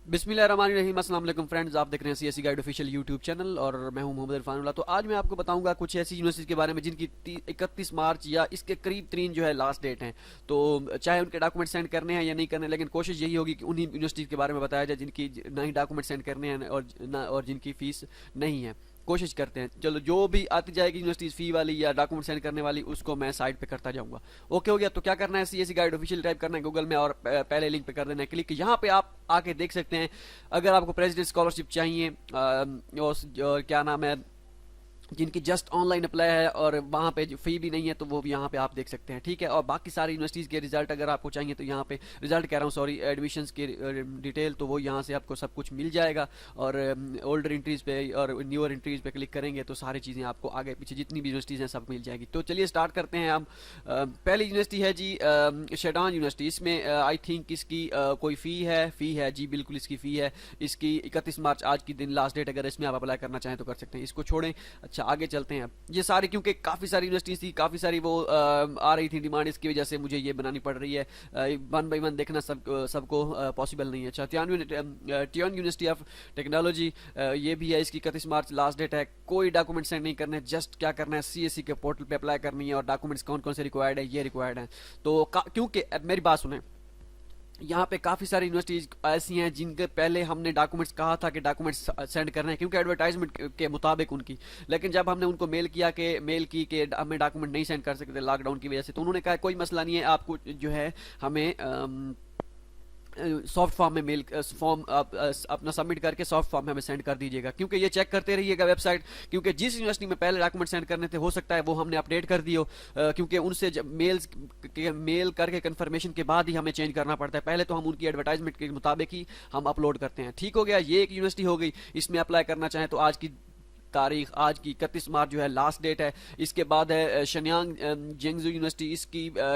बिस्मिल्लाहिर्रहमानिर्रहीम। अस्सलाम वालेकुम फ्रेंड्स, आप देख रहे हैं CSC guide official YouTube channel और मैं हूं मोहम्मद इरफानुल्लाह। तो आज मैं आपको बताऊंगा कुछ ऐसी यूनिवर्सिटीज़ के बारे में जिनकी 31 मार्च या इसके करीब तरीन जो है लास्ट डेट है। तो चाहे उनके डॉक्यूमेंट सेंड करने हैं या नहीं करने, लेकिन कोशिश यही होगी कि उन्हीं यूनिवर्सिटीज़ के बारे में बताया जाए जिनकी ना ही डॉक्यूमेंट सेंड करने हैं और जिनकी फ़ीस नहीं है। कोशिश करते हैं, चलो जो भी आती जाएगी यूनिवर्सिटीज़ फ़ी वाली या डॉक्यूमेंट सेंड करने वाली, उसको मैं साइड पे करता जाऊंगा। ओके हो गया। तो क्या करना है, सीएससी गाइड ऑफिशियल टाइप करना है गूगल में और पहले लिंक पे कर देना है क्लिक। यहाँ पे आप आके देख सकते हैं, अगर आपको प्रेसिडेंट स्कॉलरशिप चाहिए और क्या नाम है, जिनकी जस्ट ऑनलाइन अप्लाई है और वहाँ पे फी भी नहीं है, तो वो भी यहाँ पे आप देख सकते हैं। ठीक है। और बाकी सारी यूनिवर्सिटीज़ के रिजल्ट अगर आपको चाहिए तो यहाँ पे रिजल्ट कह रहा हूँ, सॉरी, एडमिशन्स के डिटेल, तो वो यहाँ से आपको सब कुछ मिल जाएगा। और ओल्डर एंट्रीज़ पे और न्यूअर एंट्रीज़ पे क्लिक करेंगे तो सारी चीज़ें आपको आगे पीछे जितनी भी यूनिवर्सिटीज़ हैं सब मिल जाएगी। तो चलिए स्टार्ट करते हैं हम। पहली यूनिवर्सिटी है जी शेडान यूनिवर्सिटी। इसमें आई थिंक इसकी कोई फ़ी है जी, बिल्कुल इसकी फ़ी है। इसकी 31 मार्च आज की दिन लास्ट डेट, अगर इसमें आप अप्लाई करना चाहें तो कर सकते हैं। इसको छोड़ें। अच्छा, आगे चलते हैं। ये सारी, क्योंकि काफ़ी सारी यूनिवर्सिटीज़ थी, काफ़ी सारी वो आ रही थी डिमांड, इसकी वजह से मुझे ये बनानी पड़ रही है। वन बाई वन देखना सबको पॉसिबल नहीं है। अच्छा, टियोन यूनिवर्सिटी ऑफ टेक्नोलॉजी, ये भी है, इसकी 31 मार्च लास्ट डेट है। कोई डॉक्यूमेंट सेंड नहीं करने, जस्ट क्या करना है, सीएससी के पोर्टल पे अप्लाई करनी है और डॉक्यूमेंट्स कौन कौन से रिक्वायर्ड है, ये रिक्वायर्ड है। तो क्योंकि मेरी बात सुने, यहाँ पे काफ़ी सारी यूनिवर्सिटीज़ ऐसी हैं जिनके पहले हमने डॉक्यूमेंट्स कहा था कि डॉक्यूमेंट्स सेंड करने हैं, क्योंकि एडवर्टाइजमेंट के मुताबिक उनकी, लेकिन जब हमने उनको मेल की कि हमें डॉक्यूमेंट नहीं सेंड कर सकते लॉकडाउन की वजह से, तो उन्होंने कहा कोई मसला नहीं है, आपको जो है हमें सॉफ्ट फॉर्म में मेल फॉर्म आप अपना सबमिट करके सॉफ्ट फॉर्म में हमें सेंड कर दीजिएगा। क्योंकि ये चेक करते रहिएगा वेबसाइट, क्योंकि जिस यूनिवर्सिटी में पहले डॉक्यूमेंट सेंड करने थे, हो सकता है वो हमने अपडेट कर दियो, क्योंकि उनसे मेल करके कंफर्मेशन के बाद ही हमें चेंज करना पड़ता है। पहले तो हम उनकी एडवर्टाइजमेंट के मुताबिक ही हम अपलोड करते हैं। ठीक हो गया। ये एक यूनिवर्सिटी हो गई। इसमें अप्लाई करना चाहें तो आज की तारीख, आज की 31 मार्च जो है लास्ट डेट है। इसके बाद है शन्यांग जेंगजू यूनिवर्सिटी,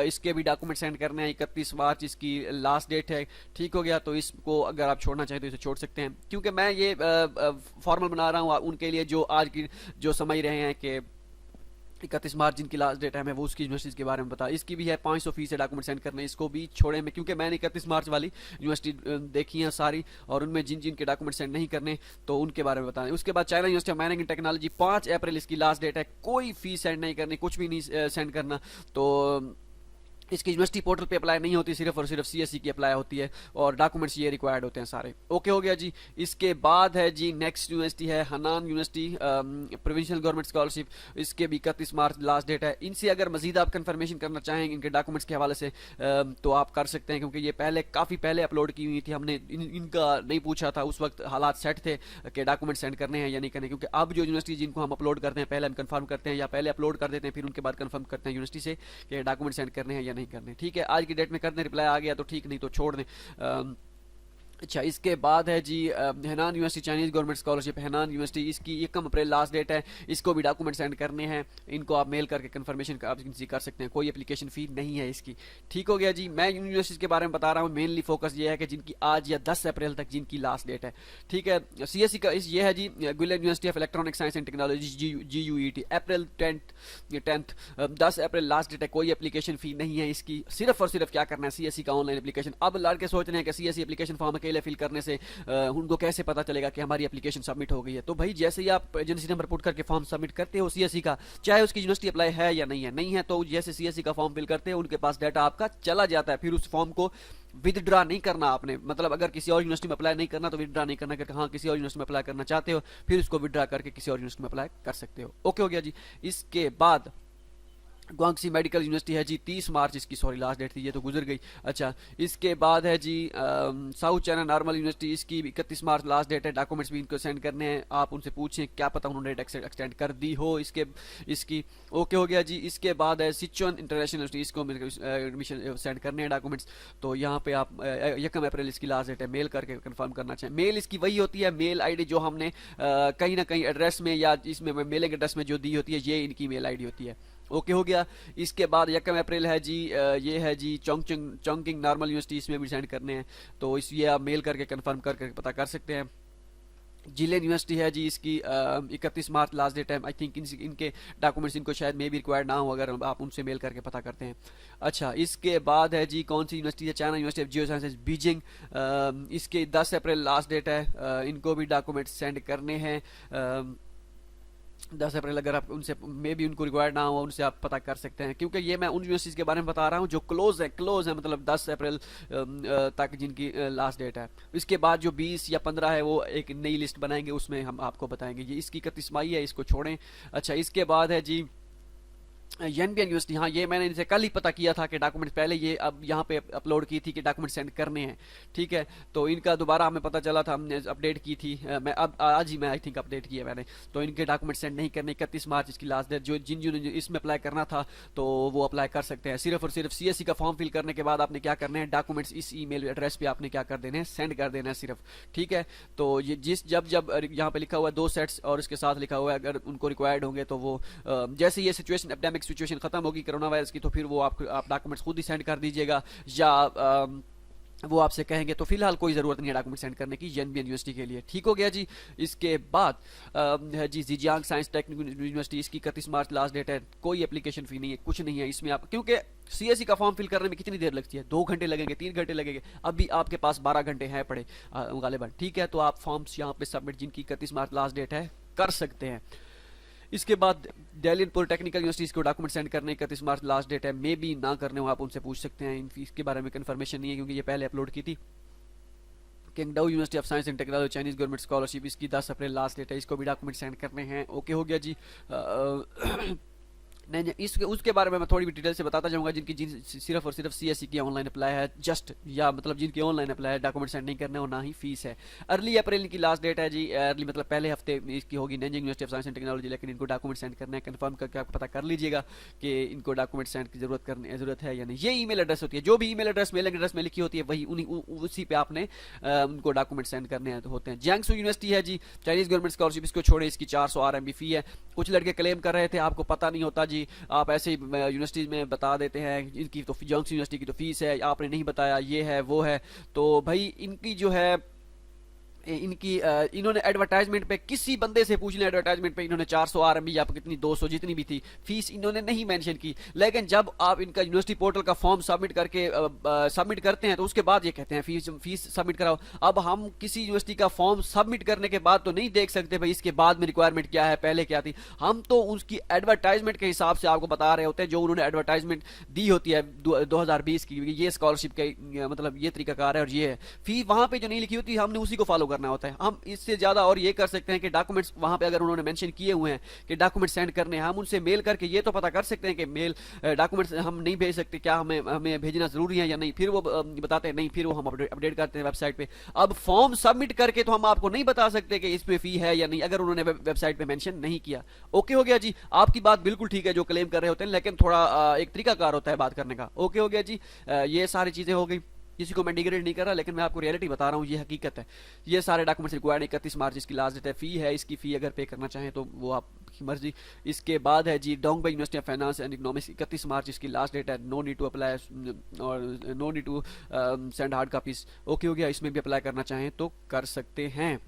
इसके भी डॉक्यूमेंट सेंड करने हैं, 31 मार्च इसकी लास्ट डेट है। ठीक हो गया। तो इसको अगर आप छोड़ना चाहें तो इसे छोड़ सकते हैं, क्योंकि मैं ये फॉर्मल बना रहा हूँ उनके लिए जो आज की जो समझ रहे हैं कि 31 मार्च जिनकी लास्ट डेट है, मैं वो उसकी यूनिवर्सिटीज़ के बारे में बता। इसकी भी है 500 फीस है डॉक्यूमेंट सेंड करने, इसको भी छोड़े में, क्योंकि मैंने 31 मार्च वाली यूनिवर्सिटी देखी है सारी, और उनमें जिन जिन के डॉक्यूमेंट सेंड नहीं करने तो उनके बारे में बताएं। उसके बाद China university of managing technology, 5 अप्रैल इसकी लास्ट डेट है। कोई फीस सेंड नहीं करनी, कुछ भी नहीं सेंड करना। तो इसकी यूनिवर्सिटी पोर्टल पे अप्लाई नहीं होती, सिर्फ और सिर्फ सीएससी की अप्लाई होती है और डॉक्यूमेंट्स ये रिक्वायर्ड होते हैं सारे। ओके हो गया जी। इसके बाद है जी नेक्स्ट यूनिवर्सिटी है Hanan university, provincial government scholarship, इसके भी 31 मार्च लास्ट डेट है। इनसे अगर मजीद आप कंफर्मेशन करना चाहें इनके डॉक्यूमेंट्स के हवाले से तो आप कर सकते हैं, क्योंकि ये काफ़ी पहले अपलोड की हुई थी। हमने इनका नहीं पूछा था, उस वक्त हालात सेट थे कि डॉक्यूमेंट सेंड करने हैं या नहीं करने, क्योंकि अब जो यूनिवर्सिटी जिनको हम अपलोड करते हैं पहले हम कंफर्म करते हैं, या पहले अपलोड कर देते हैं फिर उनके बाद कंफर्म करते हैं यूनिवर्सिटी से कि डॉक्यूमेंट सेंड करने हैं या नहीं करने। ठीक है। आज की डेट में कर दें, रिप्लाई आ गया तो ठीक, नहीं तो छोड़ दें। अच्छा, इसके बाद है जी Hainan University Chinese government scholarship, Hainan University, इसकी 1 अप्रैल लास्ट डेट है। इसको भी डॉक्यूमेंट सेंड करने हैं, इनको आप मेल करके कंफर्मेशन आप इनसे कर सकते हैं, कोई एप्लीकेशन फ़ी नहीं है इसकी। ठीक हो गया जी। मैं यूनिवर्सिटीज़ के बारे में बता रहा हूँ, मेनली फोकस ये है कि जिनकी आज या 10 अप्रैल तक जिनकी लास्ट डेट है। ठीक है। सीएससी का ये है जी Guilin University of electronic science and technology, GUET, अप्रैल 10 10 अप्रैल लास्ट डेट है। कोई एप्लीकेशन फ़ी नहीं है इसकी, सिर्फ और सिर्फ क्या करना है, सीएससी का ऑनलाइन एप्लीकेशन। अब लड़के सोच रहे हैं कि सीएससी एप्लीकेशन फॉर्म अकेले फिल करने से उनको कैसे पता चलेगा कि हमारी एप्लीकेशन सबमिट हो गई है। तो भाई जैसे ही आप एजेंसी नंबर पुट करके फॉर्म सबमिट करते हो सीएससी का, चाहे उसकी यूनिवर्सिटी अप्लाई है या नहीं है, तो जैसे सीएससी का फॉर्म फिल करते हैं उनके पास डाटा आपका चला जाता है। फिर उस फॉर्म को विदड्रा नहीं करना आपने, मतलब अगर किसी और यूनिवर्सिटी में अप्लाई नहीं करना तो विदड्रा नहीं करना, क्योंकि हाँ किसी और यूनिवर्सिटी में अप्लाई करना चाहते हो फिर उसको विदड्रा करके किसी और यूनिवर्सिटी में अप्लाई कर सकते हो। ओके हो गया जी। इसके बाद गुआंगसी मेडिकल यूनिवर्सिटी है जी, 30 मार्च इसकी, सॉरी लास्ट डेट थी, ये तो गुजर गई। अच्छा, इसके बाद है जी साउथ चाइना नॉर्मल यूनिवर्सिटी, इसकी 31 मार्च लास्ट डेट है। डॉक्यूमेंट्स भी इनको सेंड करने हैं, आप उनसे पूछें, क्या पता उन्होंने डेट एक्सटेंड कर दी हो इसकी। ओके हो गया जी। इसके बाद है सिचुअन इंटरनेशनल यूनिवर्सिटी, इसको एडमिशन सेंड करने हैं डॉक्यूमेंट्स। तो यहाँ पे आप 1 अप्रैल इसकी लास्ट डेट है, मेल करके कन्फर्म करना चाहिए। मेल इसकी वही होती है, मेल आई जो हमने कहीं ना कहीं एड्रेस में या इसमें मेलिंग एड्रेस में जो दी होती है, ये इनकी मेल आई होती है। ओके हो गया। इसके बाद 1 अप्रैल है जी ये है जी चोंगकिंग नॉर्मल यूनिवर्सिटी, इसमें भी सेंड करने हैं, तो इस ये आप मेल करके कंफर्म करके पता कर सकते हैं। जिलेन यूनिवर्सिटी है जी, इसकी 31 मार्च लास्ट डेट है। आई थिंक इनके डॉक्यूमेंट्स इनको शायद मे भी रिक्वायर्ड ना हो, अगर आप उनसे मेल करके पता करते हैं। अच्छा, इसके बाद है जी कौन सी यूनिवर्सिटी है, China university of Jio sciences Beijing. इसके 10 अप्रैल लास्ट डेट है। इनको भी डॉक्यूमेंट्स सेंड करने हैं। 10 अप्रैल, अगर आप उनसे मे भी उनको रिक्वायर्ड ना हो, उनसे आप पता कर सकते हैं, क्योंकि ये मैं उन यूनिवर्सिटीज़ के बारे में बता रहा हूँ जो क्लोज है, मतलब 10 अप्रैल तक जिनकी लास्ट डेट है। इसके बाद जो 20 या 15 है वो एक नई लिस्ट बनाएंगे, उसमें हम आपको बताएंगे। ये इसकी 31 मई है, इसको छोड़ें। अच्छा, इसके बाद है जी एनबीएन यूनिवर्सिटी। हाँ, ये मैंने इनसे कल ही पता किया था कि डॉक्यूमेंट्स पहले ये अब यहाँ पे अपलोड की थी कि डॉक्यूमेंट सेंड करने हैं। ठीक है, तो इनका दोबारा हमें पता चला था, हमने अपडेट की थी। मैं अब आज ही मैं आई थिंक अपडेट किया मैंने। तो इनके डॉक्यूमेंट सेंड नहीं करने, 31 मार्च इसकी लास्ट डेट। जो जिन इसमें अप्लाई करना था तो वो अप्लाई कर सकते हैं। सिर्फ और सिर्फ सीएससी का फॉर्म फिल करने के बाद आपने क्या करना है, डॉक्यूमेंट्स इस ईमेल एड्रेस पे आपने क्या कर देने हैं, सेंड कर देना है सिर्फ। ठीक है, तो ये जब जब यहाँ पे लिखा हुआ है 2 सेट्स और इसके साथ लिखा हुआ है अगर उनको रिक्वायर्ड होंगे, तो वो जैसे ये सिचुएशन, एपिडेमिक सिचुएशन खत्म होगी कोरोना वायरस की, तो फिर वो आप डॉक्यूमेंट्स खुद ही सेंड कर दीजिएगा, या वो आपसे कहेंगे। तो फिलहाल कोई ज़रूरत नहीं है डॉक्यूमेंट सेंड करने की एनबीएन यूनिवर्सिटी के लिए। ठीक हो गया जी। इसके बाद है जी जिजियांग साइंस टेक्निकल यूनिवर्सिटी, इसकी 31 मार्च लास्ट डेट है। कोई एप्लीकेशन फ़ी नहीं है, कुछ नहीं है इसमें। आप क्योंकि सीएससी का फॉर्म फिल करने में कितनी देर लगती है, 2 घंटे लगेंगे, 3 घंटे लगेंगे। अभी आपके पास 12 घंटे हैं पड़े गालिबन। ठीक है, तो आप फॉर्म्स यहाँ पे सबमिट, जिनकी 31 मार्च लास्ट डेट है, कर सकते हैं। इसके बाद दिल्ली पॉलिटेक्निकल यूनिवर्सिटीज़ को डॉक्यूमेंट सेंड करने 31 मार्च लास्ट डेट है। मे बी ना करने हो, आप उनसे पूछ सकते हैं। इन फीस के बारे में कंफर्मेशन नहीं है, क्योंकि ये पहले अपलोड की थी। Qingdao University of Science and Technology Chinese government scholarship, इसकी 10 अप्रैल लास्ट डेट है। इसको भी डॉक्यूमेंट सेंड करने हैं। ओके हो गया जी। नहीं नहीं, इसके उसके बारे में मैं थोड़ी भी डिटेल से बताता जाऊंगा, सिर्फ और सिर्फ सीएससी की ऑनलाइन अप्लाई है जस्ट, या मतलब जिनकी ऑनलाइन अप्लाई है, डॉक्यूमेंट सेंड नहीं करने और ना ही फीस है। अर्ली अप्रैल की लास्ट डेट है जी। अर्ली मतलब पहले हफ्ते इसकी होगी Nanjing University of Science and Technology, लेकिन इनको डॉक्यूमेंट सेंड करना है। कंफर्म करके आप पता कर लीजिएगा कि इनको डॉक्यूमेंट सेंड की जरूरत है या नहीं। ये ईमेल एड्रेस होती है, जो भी ईमेल एड्रेस मेल एड्रेस में लिखी होती है वही उसी पे आपने उनको डॉक्यूमेंट सेंड करने होते हैं। जियांगसू यूनिवर्सिटी है जी, चाइनीज गवर्नमेंट स्कॉलरशिप, इसको छोड़े, इसकी 400 RMB फी है। कुछ लड़के क्लेम कर रहे थे आपको पता नहीं होता जी, आप ऐसे यूनिवर्सिटीज में बता देते हैं इनकी तो जियांगसू यूनिवर्सिटी की तो फीस है, आपने नहीं बताया, ये है वो है। तो भाई इनकी जो है इन्होंने एडवर्टाइजमेंट पे किसी बंदे से पूछ लिया, एडवर्टाइजमेंट पे इन्होंने 400 RMB या कितनी 200 जितनी भी थी फीस इन्होंने नहीं मेंशन की। लेकिन जब आप इनका यूनिवर्सिटी पोर्टल का फॉर्म सबमिट करते हैं तो उसके बाद ये कहते हैं फीस सबमिट कराओ। अब हम किसी यूनिवर्सिटी का फॉर्म सबमिट करने के बाद तो नहीं देख सकते भाई इसके बाद में रिक्वायरमेंट क्या है, पहले क्या थी। हम तो उसकी एडवर्टाइजमेंट के हिसाब से आपको बता रहे होते हैं, जो उन्होंने एडवर्टाइजमेंट दी होती है 2020 की, ये स्कॉलरशिप का मतलब ये तरीकाकार है और ये है। फी वहां पे जो नहीं लिखी होती हमने उसी को फॉलो करना होता है। हम इससे ज्यादा और ये कर सकते हैं कि डॉक्यूमेंट्स वहां पे अगर उन्होंने मेंशन किए हुए हैं कि डॉक्यूमेंट सेंड करने हैं, हम उनसे मेल करके ये तो पता कर सकते हैं कि मेल डॉक्यूमेंट्स हम नहीं भेज सकते, क्या हमें भेजना जरूरी है या नहीं। फिर वो बताते हैं नहीं, फिर वो हम अपडेट करते हैं वेबसाइट पे। अब फॉर्म सबमिट करके तो हम आपको नहीं बता सकते कि इसमें फी है या नहीं, अगर उन्होंने वेबसाइट पे मेंशन नहीं किया। ओके हो गया जी। आपकी बात बिल्कुल ठीक है जो क्लेम कर रहे होते हैं, लेकिन थोड़ा एक तरीकाकार होता है बात करने का। ओके हो गया जी। ये सारी चीजें हो गई, किसी को मैं डिग्रेड नहीं कर रहा, लेकिन मैं आपको रियलिटी बता रहा हूँ, ये हकीकत है। ये सारे डॉक्यूमेंट्स रिक्वायर्ड 31 मार्च इसकी लास्ट डेट है। फी है, इसकी फी अगर पे करना चाहें तो वो आपकी मर्जी। इसके बाद है जी Dongbei University of Finance and Economics, 31 मार्च इसकी लास्ट डेट है। नो नीड टू अप्लाई और no need to send hard copies. Okay हो गया, इसमें भी अप्लाई करना चाहें तो कर सकते हैं।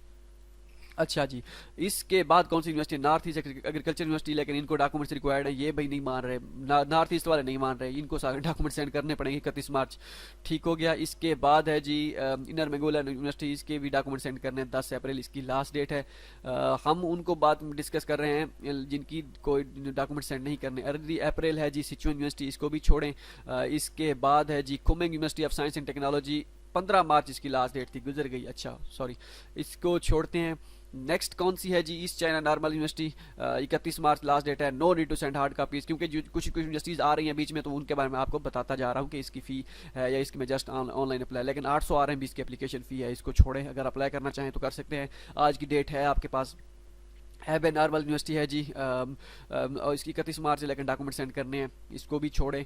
अच्छा जी, इसके बाद कौन सी university, North East Agriculture University, लेकिन इनको डॉक्यूमेंट्स रिक्वायर्ड है, ये भाई नहीं मान रहे, नॉर्थ ईस्ट वाले नहीं मान रहे, इनको सारे डॉक्यूमेंट सेंड करने पड़ेंगे 31 मार्च। ठीक हो गया। इसके बाद है जी इनर मंगोला यूनिवर्सिटी, इसके भी डॉक्यूमेंट सेंड करने हैं। 10 अप्रैल इसकी लास्ट डेट है। हम उनको बाद में डिस्कस कर रहे हैं जिनकी कोई डॉक्यूमेंट सेंड नहीं करने। अर्ली अप्रैल है जी सिचुएन यूनिवर्सिटी, इसको भी छोड़ें। इसके बाद है जी Kunming University of Science and Technology, 15 मार्च इसकी लास्ट डेट थी, गुजर गई। अच्छा सॉरी, इसको छोड़ते हैं। नेक्स्ट कौन सी है जी, ईस्ट चाइना नॉर्मल यूनिवर्सिटी, 31 मार्च लास्ट डेट है। No need to send hard copies, क्योंकि कुछ यूनिवर्सिटीज आ रही हैं बीच में, तो उनके बारे में आपको बताता जा रहा हूँ कि इसकी फ़ी है या इसकी में जस्ट ऑनलाइन अप्लाई। लेकिन 800 RMB इसकी एप्लीकेशन फ़ी है, इसको छोड़ें। अगर अप्लाई करना चाहें तो कर सकते हैं। आज की डेट है आपके पास हैब नॉर्मल यूनिवर्सिटी है जी, और इसकी 31 मार्च से लेकर डॉक्यूमेंट सेंड करने हैं, इसको भी छोड़ें।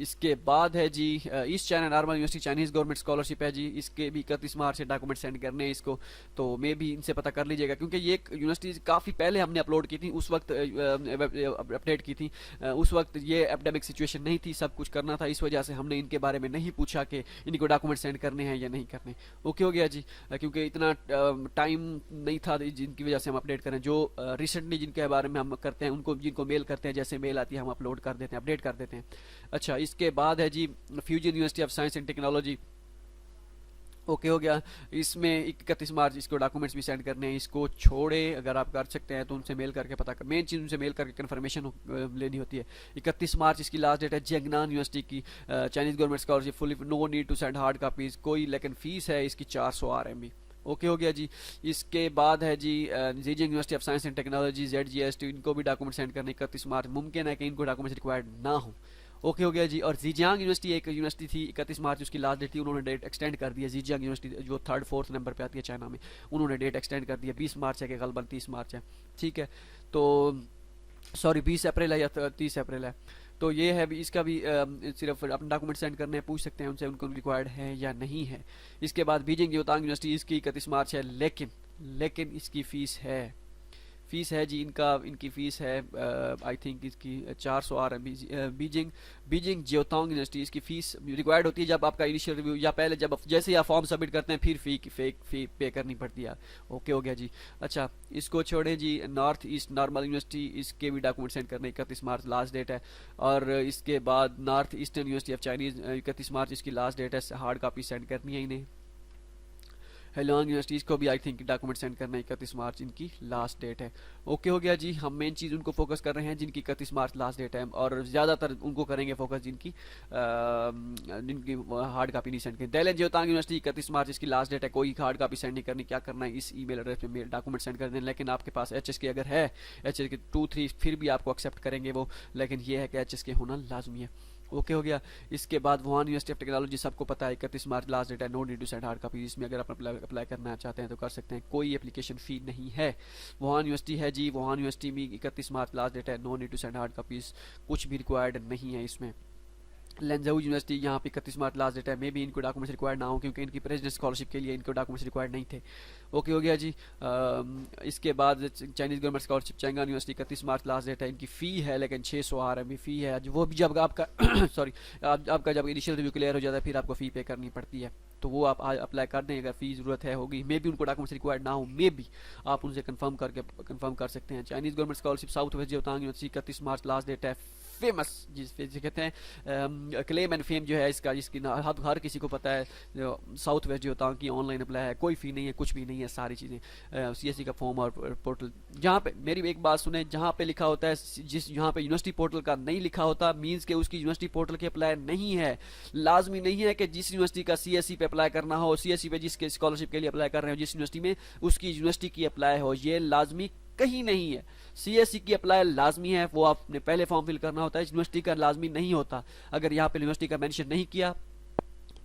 इसके बाद है जी East China Normal University Chinese government scholarship है जी, इसके भी 31 मार्च से डॉक्यूमेंट सेंड करने हैं इसको। तो मे भी इनसे पता कर लीजिएगा, क्योंकि ये एक यूनिवर्सिटी काफ़ी पहले हमने अपलोड की थी, उस वक्त अपडेट की थी। उस वक्त ये एपिडेमिक सिचुएशन नहीं थी, सब कुछ करना था, इस वजह से हमने इनके बारे में नहीं पूछा कि इनको डॉक्यूमेंट सेंड करने हैं या नहीं करने। ओके हो गया जी, क्योंकि इतना टाइम नहीं था जिनकी वजह से हम अपडेट करें। जो रिसेंटली जिनके बारे में हम करते हैं उनको, जिनको मेल करते हैं, जैसे मेल आती है हम अपलोड कर देते हैं, अपडेट कर देते हैं। अच्छा, इसके बाद है जी Fujian University of Science and Technology. Okay हो गया, इसमें 31 मार्च इसको डॉक्यूमेंट्स भी सेंड करने हैं, इसको छोड़े अगर आप कर सकते हैं तो उनसे मेल करके पता कर, मेन चीज़ उनसे मेल करके कन्फर्मेशन लेनी होती है। 31 मार्च इसकी लास्ट डेट है। जेगनान यूनिवर्सिटी की Chinese government scholarship fully, no need to send hard copies कोई, लेकिन फ़ीस है इसकी 400 RMB। ओके हो गया जी। इसके बाद है जी जीजिंग University of Science and Technology ZGST, इनको भी डॉक्यूमेंट सेंड करने 31 मार्च, मुमकिन है कि इनको डॉक्यूमेंट्स रिक्वायर्ड ना हो। ओके हो गया जी। और जीजियांग यूनिवर्सिटी एक यूनिवर्सिटी थी, 31 मार्च उसकी लास्ट डेट थी, उन्होंने डेट एक्सटेंड कर दिया। जीजियांग यूनिवर्सिटी जो 3rd 4th नंबर पे आती है चाइना में, उन्होंने डेट एक्सटेंड कर दिया, 20 मार्च है कि गलबन 30 मार्च है। ठीक है, तो सॉरी 20 अप्रैल है या 30 अप्रैल है। तो ये है भी, इसका भी सिर्फ अपने डॉक्यूमेंट सेंड करने हैं, पूछ सकते हैं उनसे उनको रिक्वायर्ड है या नहीं है। इसके बाद बीजिंग योतांग यूनिवर्सिटी, इसकी 31 मार्च है, लेकिन इसकी फ़ीस है जी, इनकी फ़ीस है आई थिंक इसकी 400 RMB। बीजिंग जियोतांग यूनिवर्सिटी, इसकी फ़ीस रिक्वायर्ड होती है जब आपका इनिशियल रिव्यू, या पहले जब जैसे ही आप फॉर्म सबमिट करते हैं फिर फ़ी पे करनी पड़ती है। ओके हो गया जी। अच्छा, इसको छोड़ें जी नॉर्थ ईस्ट नॉर्मल यूनिवर्सिटी, इसके भी डॉक्यूमेंट सेंड करने 31 मार्च लास्ट डेट है। और इसके बाद north eastern university of Chinese 31 मार्च इसकी लास्ट डेट है, हार्ड कापी सेंड करनी है इन्हें। हेलोंग यूनिवर्सिटीज़ को भी आई थिंक डॉक्यूमेंट सेंड करना 31 मार्च इनकी लास्ट डेट है। ओके हो गया जी। हम मेन चीज़ उनको फोकस कर रहे हैं जिनकी 31 मार्च लास्ट डेट है, और ज़्यादातर उनको करेंगे फोकस जिनकी हार्ड कापी नहीं सेंड करें। दैलेन जियोतांग यूनिवर्सिटी 31 मार्च इसकी लास्ट डेट है, कोई हार्ड कापी सेंड नहीं करनी। क्या करना है, इस ईमेल एड्रेस पे डॉक्यूमेंट सेंड कर दें, लेकिन आपके पास HSK अगर है, HSK 2-3 फिर भी आपको एक्सेप्ट करेंगे वो, लेकिन ये है कि HSK होना लाजमी है। ओके हो गया। इसके बाद वुहान यूनिवर्सिटी ऑफ टेक्नोलॉजी, सबको पता है 31 मार्च लास्ट डेट है, no need to send hard copy. इसमें अगर आप अप्लाई करना चाहते हैं तो कर सकते हैं, कोई एप्लीकेशन फ़ी नहीं है। वुहान यूनिवर्सिटी है जी, वुहान यूनिवर्सिटी में 31 मार्च लास्ट डेट है, no need to send hard copies, कुछ भी रिक्वायर्ड नहीं है इसमें। लेंजाऊ यूनिवर्सिटी, यहाँ पे 31 मार्च लास्ट डेट है, मे भी इनको डॉक्यूमेंट्स रिक्वायर्ड ना हो, क्योंकि इनकी प्रेसिडेंट स्कॉलरशिप के लिए इनको डॉक्यूमेंट्स रिक्वायर्ड नहीं थे। ओके हो गया जी। इसके बाद चाइनीज़ गवर्नमेंट स्कॉलरशिप चैंगान यूनिवर्सिटी 31 मार्च लास्ट डेट है, इनकी फ़ी है लेकिन 600 RMB फ़ी है, वो भी जब आपका सॉरी आपका जब इनिशियल रिव्यू क्लियर हो जाता है फिर आपको फ़ी पे करनी पड़ती है। तो वो आप अप्लाई कर दें, अगर फ़ी ज़रूरत है होगी, मे भी उनको डॉक्यूमेंट्स रिक्वायर्ड ना हो, मे भी आप उनसे कंफर्म कर सकते हैं। Chinese government scholarship South West Jiaotong University 31 मार्च लास्ट डेट है, फेमस जिसे कहते हैं क्लेम एंड फेम जो है इसका, जिसकी हर किसी को पता है, साउथ वेस्ट जियोतांग की ऑनलाइन अप्लाई है, कोई फ़ी नहीं है, कुछ भी नहीं है, सारी चीज़ें CSE का फॉर्म और पोर्टल। जहाँ पे मेरी एक बात सुने, जहाँ पे लिखा होता है, जहाँ पे यूनिवर्सिटी पोर्टल का नहीं लिखा होता, मीन्स के उसकी यूनिवर्सिटी पोर्टल के अप्लाई नहीं है। लाजमी नहीं है कि जिस यूनिवर्सिटी का CSE पे अप्लाई करना हो, CSE पे जिसके स्कॉलरशिप के लिए अप्लाई कर रहे हो, जिस यूनिवर्सिटी में, उसकी यूनिवर्सिटी की अप्लाई हो, ये लाजमी कहीं नहीं है। CSE की अप्लाई लाजमी है, वो आपने पहले फॉर्म फिल करना होता है, यूनिवर्सिटी का लाजमी नहीं होता। अगर यहाँ पे यूनिवर्सिटी का मेंशन नहीं किया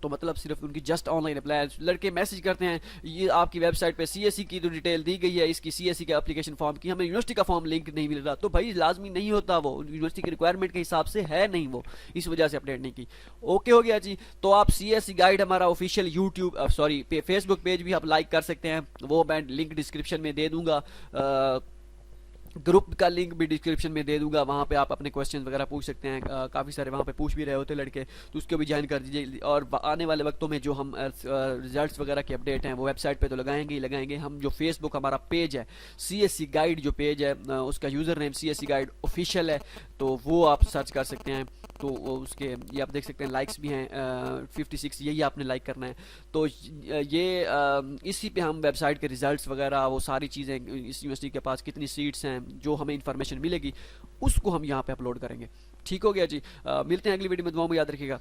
तो मतलब सिर्फ उनकी जस्ट ऑनलाइन अप्लाई। लड़के मैसेज करते हैं, ये आपकी वेबसाइट पे CSE की जो डिटेल दी गई है इसकी, CSE के एप्लीकेशन फॉर्म की, हमें यूनिवर्सिटी का फॉर्म लिंक नहीं मिल रहा। तो भाई लाजमी नहीं होता, वो यूनिवर्सिटी की रिक्वायरमेंट के हिसाब से है नहीं, वो इस वजह से अपडेट नहीं की। ओके हो गया जी। तो आप CSE गाइड हमारा official YouTube sorry Facebook page भी आप लाइक कर सकते हैं, वो मैं लिंक डिस्क्रिप्शन में दे दूंगा। ग्रुप का लिंक भी डिस्क्रिप्शन में दे दूंगा, वहाँ पे आप अपने क्वेश्चन वगैरह पूछ सकते हैं। काफ़ी सारे वहाँ पे पूछ भी रहे होते लड़के, तो उसको भी ज्वाइन कर दीजिए। और आने वाले वक्तों में जो हम रिजल्ट्स वगैरह के अपडेट हैं वो वेबसाइट पे तो लगाएंगे ही लगाएंगे। हम जो फेसबुक हमारा पेज है, CSE गाइड जो पेज है, उसका user name CSE guide official है, तो वो आप सर्च कर सकते हैं। तो उसके ये आप देख सकते हैं, लाइक्स भी हैं 56, यही आपने लाइक करना है। तो ये इसी पे हम वेबसाइट के रिजल्ट्स वगैरह, वो सारी चीज़ें, इस यूनिवर्सिटी के पास कितनी सीट्स हैं, जो हमें इन्फॉर्मेशन मिलेगी उसको हम यहाँ पे अपलोड करेंगे। ठीक हो गया जी। मिलते हैं अगली वीडियो में, दुआ में याद रखिएगा।